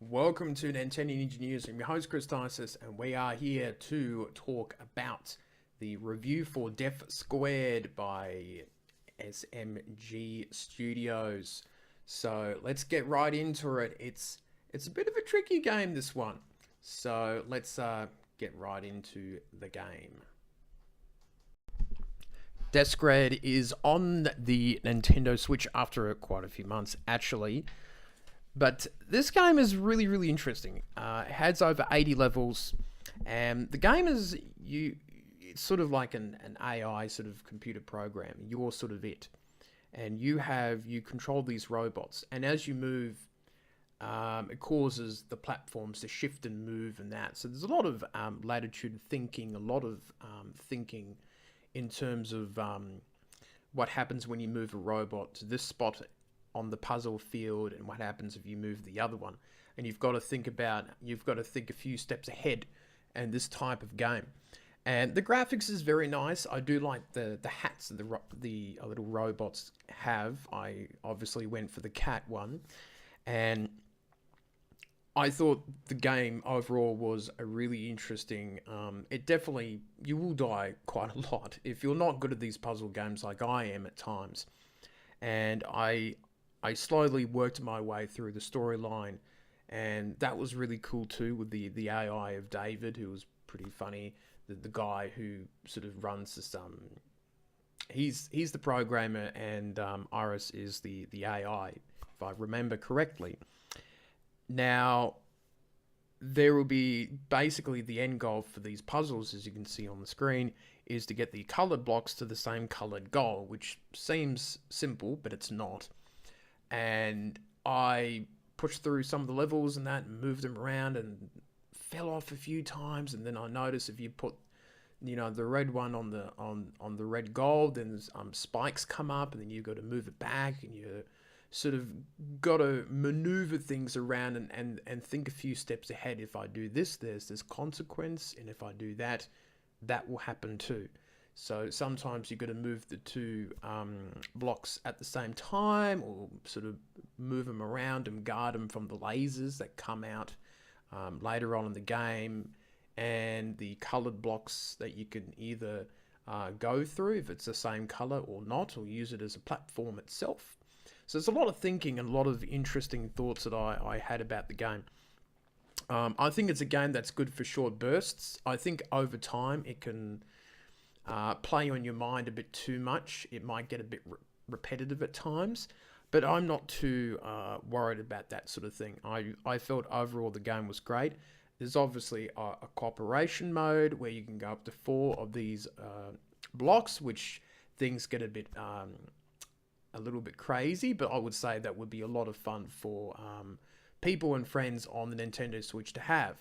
Welcome to Nintendo Ninja News. I'm your host Chris Tysis, and we are here to talk about the review for Death Squared by SMG Studios. So let's get right into it. It's a bit of a tricky game, this one. So let's get right into the game. Death Squared is on the Nintendo Switch after quite a few months, actually. But this game is really, really interesting. It has over 80 levels, and the game is it's sort of like an AI sort of computer program. You're sort of it, and you control these robots, and as you move, it causes the platforms to shift and move and that. So there's a lot of latitude thinking, a lot of thinking in terms of what happens when you move a robot to this spot on the puzzle field, and what happens if you move the other one. And you've got to think a few steps ahead in this type of game. And the graphics is very nice. I do like the hats that the little robots have. I obviously went for the cat one, and I thought the game overall was a really interesting. It definitely, you will die quite a lot if you're not good at these puzzle games like I am at times. And I slowly worked my way through the storyline, and that was really cool too, with the AI of David, who was pretty funny. The guy who sort of runs this he's the programmer, and Iris is the AI, if I remember correctly. Now, there will be basically the end goal for these puzzles, as you can see on the screen, is to get the colored blocks to the same colored goal, which seems simple, but it's not. And I pushed through some of the levels and that, and moved them around, and fell off a few times. And then I noticed if you put, the red one on the red gold, then spikes come up, and then you've got to move it back, and you sort of got to maneuver things around and think a few steps ahead. If I do this, there's this consequence, and if I do that, that will happen too. So sometimes you've got to move the two blocks at the same time, or sort of move them around and guard them from the lasers that come out later on in the game, and the colored blocks that you can either go through if it's the same color or not, or use it as a platform itself. So there's a lot of thinking and a lot of interesting thoughts that I had about the game. I think it's a game that's good for short bursts. I think over time it can play on your mind a bit too much. It might get a bit repetitive at times, but I'm not too worried about that sort of thing. I felt overall the game was great. There's obviously a cooperation mode where you can go up to 4 of these blocks, which things get a little bit crazy, but I would say that would be a lot of fun for people and friends on the Nintendo Switch to have.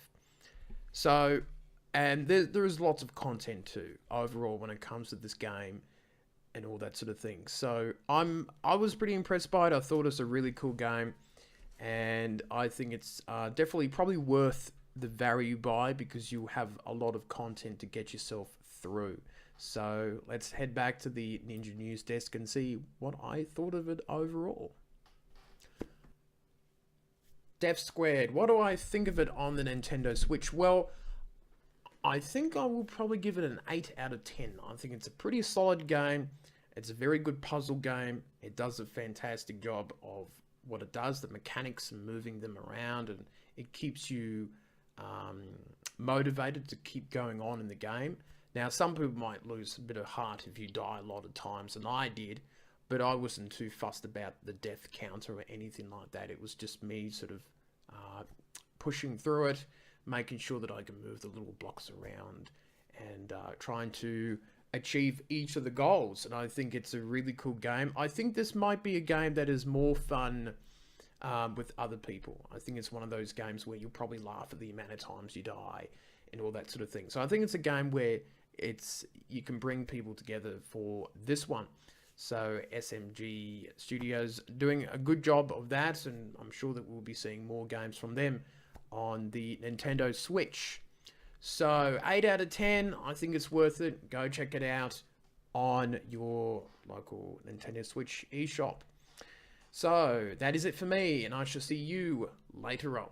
So, and there is lots of content too, overall, when it comes to this game and all that sort of thing. So I was pretty impressed by it. I thought it was a really cool game, and I think it's definitely probably worth the value you buy, because you have a lot of content to get yourself through. So let's head back to the Ninja News desk and see what I thought of it overall. Death Squared. What do I think of it on the Nintendo Switch? Well, I think I will probably give it an 8 out of 10. I think it's a pretty solid game. It's a very good puzzle game. It does a fantastic job of what it does, the mechanics and moving them around, and it keeps you motivated to keep going on in the game. Now, some people might lose a bit of heart if you die a lot of times, and I did, but I wasn't too fussed about the death counter or anything like that. It was just me sort of pushing through it, making sure that I can move the little blocks around, and trying to achieve each of the goals. And I think it's a really cool game. I think this might be a game that is more fun with other people. I think it's one of those games where you'll probably laugh at the amount of times you die and all that sort of thing. So I think it's a game where you can bring people together for this one. So SMG Studios doing a good job of that, and I'm sure that we'll be seeing more games from them on the Nintendo Switch. So 8 out of 10, I think it's worth it. Go check it out on your local Nintendo Switch eShop. So that is it for me, and I shall see you later on.